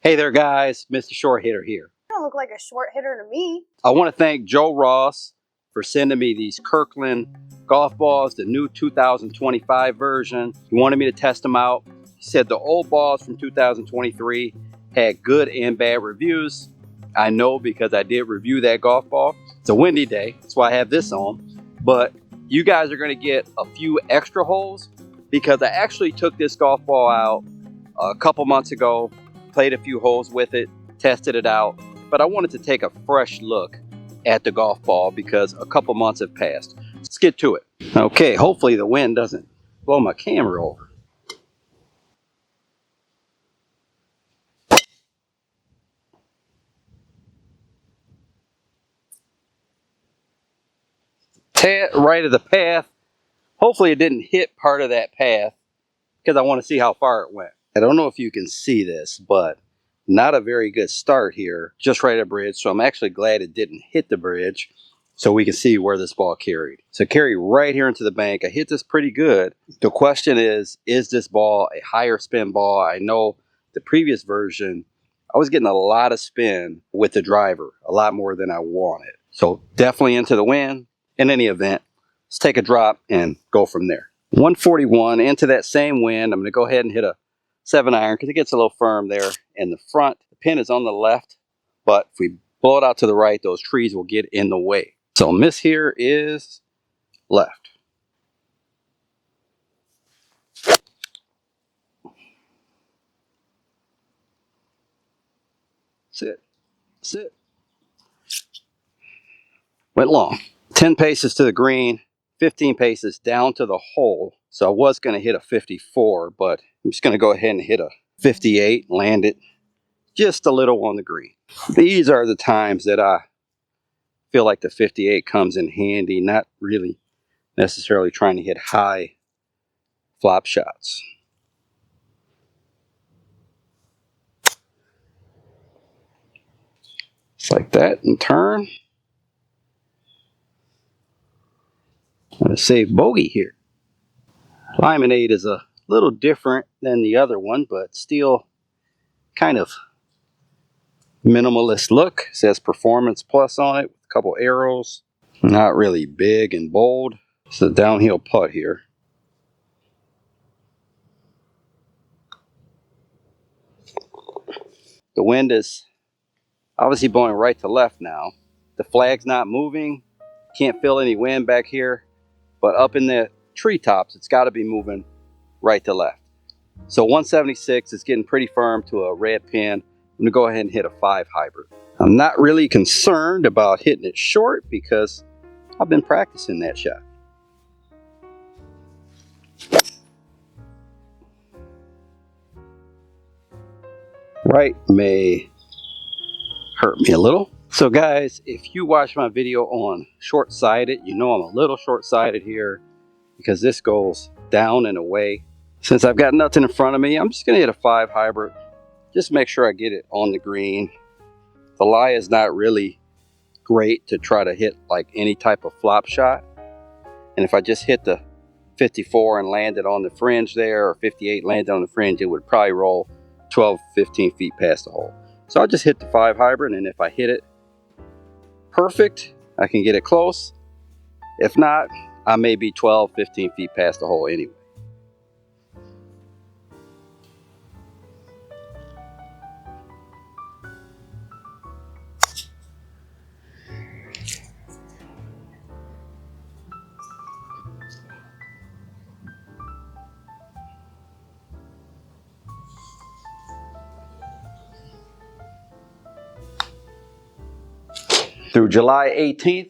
Hey there guys, Mr. Short Hitter here. You don't look like a short hitter to me. I want to thank Joe Ross for sending me these Kirkland golf balls, the new 2025 version. He wanted me to test them out. He said the old balls from 2023 had good and bad reviews. I know because I did review that golf ball. It's a windy day, that's why I have this on. But you guys are going to get a few extra holes because I actually took this golf ball out a couple months ago, played a few holes with it, tested it out, but I wanted to take a fresh look at the golf ball because a couple months have passed. Let's get to it. Okay, hopefully the wind doesn't blow my camera over. Right of the path. Hopefully it didn't hit part of that path because I want to see how far it went. I don't know if you can see this, but not a very good start here, just right at the bridge. So I'm actually glad it didn't hit the bridge so we can see where this ball carried. So carry right here into the bank. I hit this pretty good. The question is this ball a higher spin ball? I know the previous version, I was getting a lot of spin with the driver, a lot more than I wanted. So definitely into the wind. In any event, let's take a drop and go from there. 141 into that same wind. I'm going to go ahead and hit a 7-iron because it gets a little firm there in the front. The pin is on the left, but if we blow it out to the right, those trees will get in the way. So miss here is left. Sit, sit. Went long. 10 paces to the green, 15 paces down to the hole. So I was going to hit a 54, but I'm just going to go ahead and hit a 58, land it just a little on the green. These are the times that I feel like the 58 comes in handy, not really necessarily trying to hit high flop shots. Just like that and turn. I'm going to save bogey here. Lemonade is a little different than the other one, but still kind of minimalist look. It says Performance Plus on it with a couple arrows. Not really big and bold. It's a downhill putt here. The wind is obviously blowing right to left now. The flag's not moving. Can't feel any wind back here. But up in the treetops, it's got to be moving right to left. So 176 is getting pretty firm to a red pin. I'm going to go ahead and hit a 5 hybrid. I'm not really concerned about hitting it short because I've been practicing that shot. Right may hurt me a little. So guys, if you watch my video on short-sighted, you know I'm a little short-sighted here because this goes down and away. Since I've got nothing in front of me, I'm just going to hit a 5 hybrid. Just make sure I get it on the green. The lie is not really great to try to hit like any type of flop shot. And if I just hit the 54 and landed on the fringe there, or 58 landed on the fringe, it would probably roll 12, 15 feet past the hole. So I'll just hit the 5 hybrid, and if I hit it perfect, I can get it close. If not, I may be 12, 15 feet past the hole anyway. Through July 18th,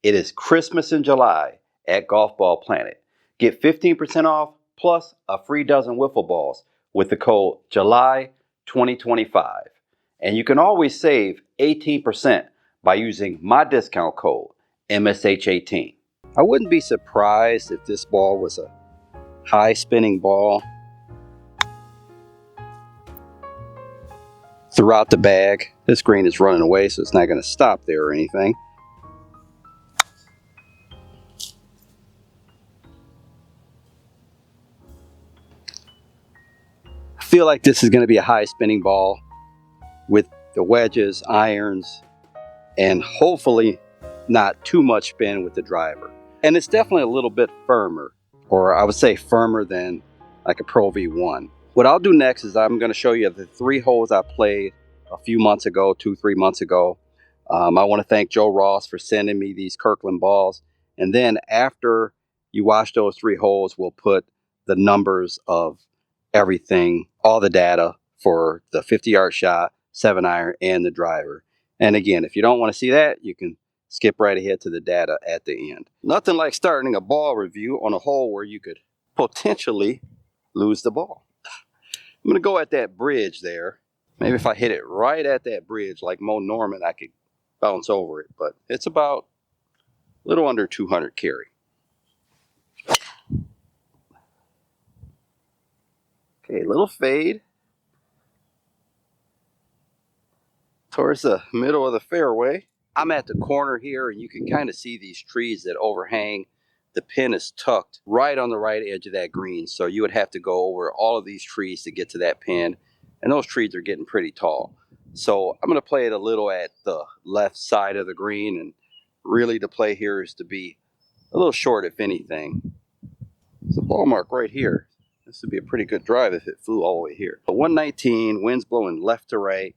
it is Christmas in July at Golf Ball Planet. Get 15% off plus a free dozen wiffle balls with the code JULY2025. And you can always save 18% by using my discount code MSH18. I wouldn't be surprised if this ball was a high spinning ball. Throughout the bag, this green is running away, so it's not going to stop there or anything. I feel like this is going to be a high spinning ball. with the wedges, irons, and hopefully not too much spin with the driver. And it's definitely a little bit firmer, or I would say firmer than like a Pro V1. What I'll do next is I'm going to show you the 3 holes I played a few months ago, 2-3 months ago. I want to thank Joe Ross for sending me these Kirkland balls. And then after you watch those 3 holes, we'll put the numbers of everything, all the data for the 50-yard shot, 7-iron, and the driver. And again, if you don't want to see that, you can skip right ahead to the data at the end. Nothing like starting a ball review on a hole where you could potentially lose the ball. I'm going to go at that bridge there. Maybe if I hit it right at that bridge like Mo Norman, I could bounce over it. But it's about a little under 200 carry. Okay, little fade towards the middle of the fairway. I'm at the corner here, and you can kind of see these trees that overhang. The pin is tucked right on the right edge of that green, so you would have to go over all of these trees to get to that pin, and those trees are getting pretty tall. So I'm going to play it a little at the left side of the green, and really the play here is to be a little short if anything. It's a ball mark right here. This would be a pretty good drive if it flew all the way here. But 119, wind's blowing left to right.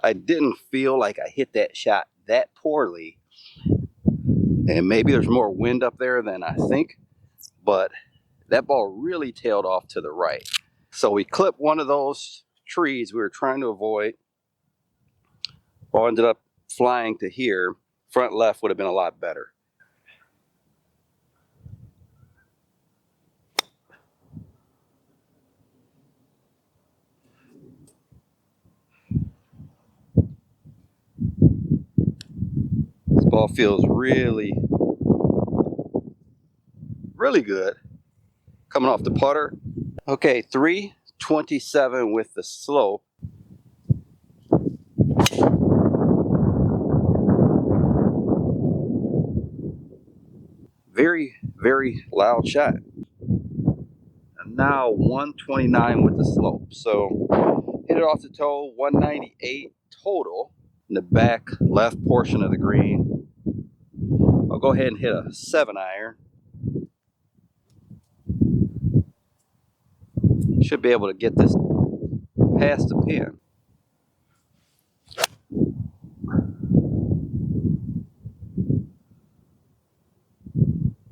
I didn't feel like I hit that shot that poorly. And maybe there's more wind up there than I think, but that ball really tailed off to the right. So we clipped one of those trees we were trying to avoid. Ball ended up flying to here. Front left would have been a lot better. This ball feels really good coming off the putter. Okay, 327 with the slope. Very loud shot. And now 129 with the slope. So hit it off the toe, 198 total in the back left portion of the green. I'll go ahead and hit a 7-iron. Should be able to get this past the pin.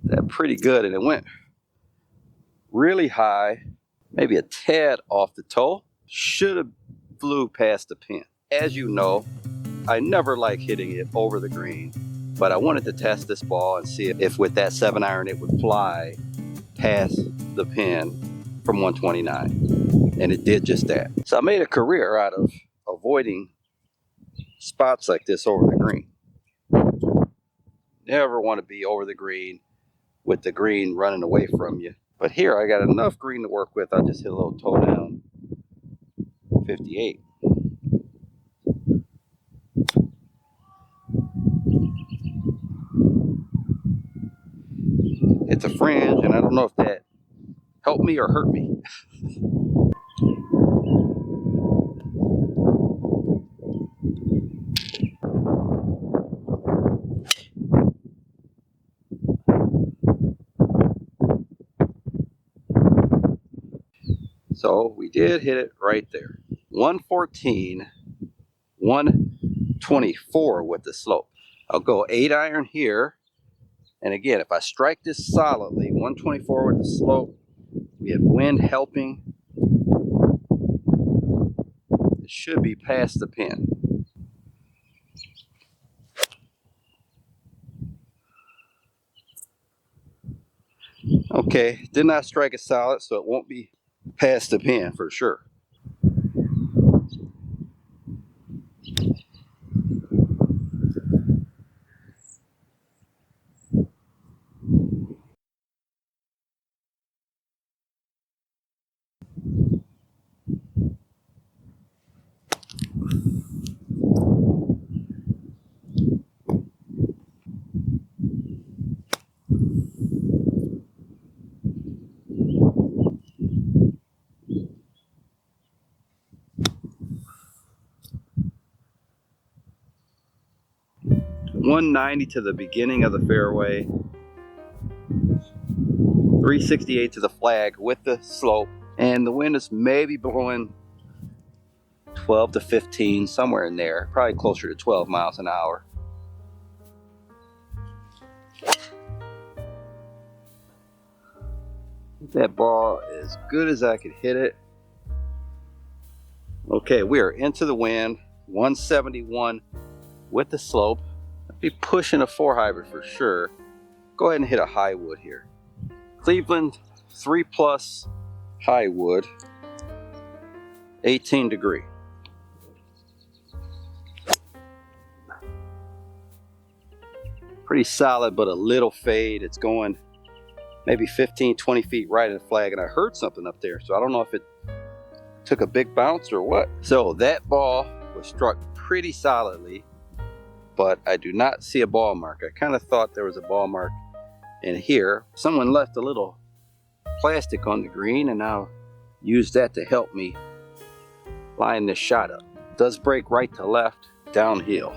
That pretty good, and it went really high, maybe a tad off the toe. Should have flew past the pin. As you know, I never like hitting it over the green, but I wanted to test this ball and see if with that 7-iron it would fly past the pin from 129, and it did just that. So I made a career out of avoiding spots like this over the green. Never want to be over the green with the green running away from you. But here I got enough green to work with. I just hit a little toe down, 58. It's a fringe, and I don't know if that helped me or hurt me. So we did hit it right there. 114, 124 with the slope. I'll go 8-iron here. And again, if I strike this solidly, 124 with the slope, we have wind helping. It should be past the pin. Okay, did not strike it solid, so it won't be past the pin for sure. 190 to the beginning of the fairway, 368 to the flag with the slope, and the wind is maybe blowing 12 to 15, somewhere in there, probably closer to 12 miles an hour. That ball as good as I could hit it. Okay, we are into the wind, 171 with the slope. I'd be pushing a 4 hybrid for sure. Go ahead and hit a high wood here. Cleveland 3+ high wood, 18 degree. Pretty solid, but a little fade. It's going maybe 15-20 feet right at the flag, and I heard something up there, so I don't know if it took a big bounce or what. So that ball was struck pretty solidly, but I do not see a ball mark. I kind of thought there was a ball mark in here. Someone left a little plastic on the green, and I'll use that to help me line this shot up. It does break right to left downhill.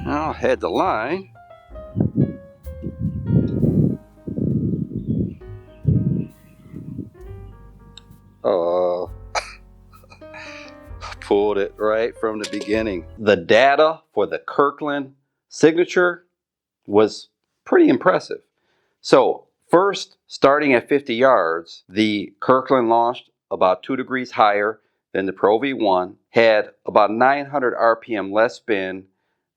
I'll head the line. Pulled it right from the beginning. The data for the Kirkland Signature was pretty impressive. So first, starting at 50 yards, the Kirkland launched about 2 degrees higher than the Pro V1, had about 900 RPM less spin,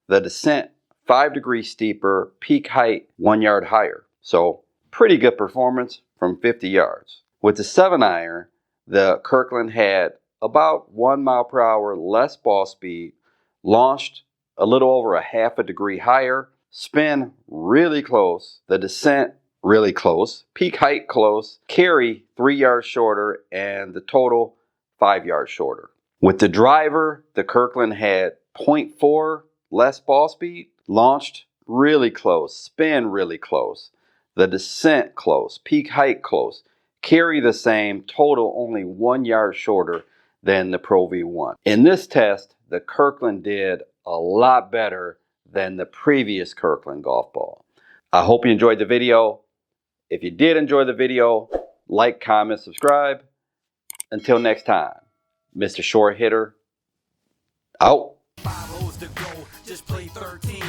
the descent 5 degrees steeper, peak height 1 yard higher. So pretty good performance from 50 yards. With the 7-iron, the Kirkland had about 1 mile per hour less ball speed, launched a little over a half a degree higher, spin really close, the descent really close, peak height close, carry 3 yards shorter, and the total 5 yards shorter. With the driver, the Kirkland had 0.4 less ball speed, launched really close, spin really close, the descent close, peak height close, carry the same, total only 1 yard shorter than the Pro V1. In this test, the Kirkland did a lot better than the previous Kirkland golf ball. I hope you enjoyed the video. If you did enjoy the video, like, comment, subscribe. Until next time, Mr. Short Hitter, out. 5 holes to go, just play 13.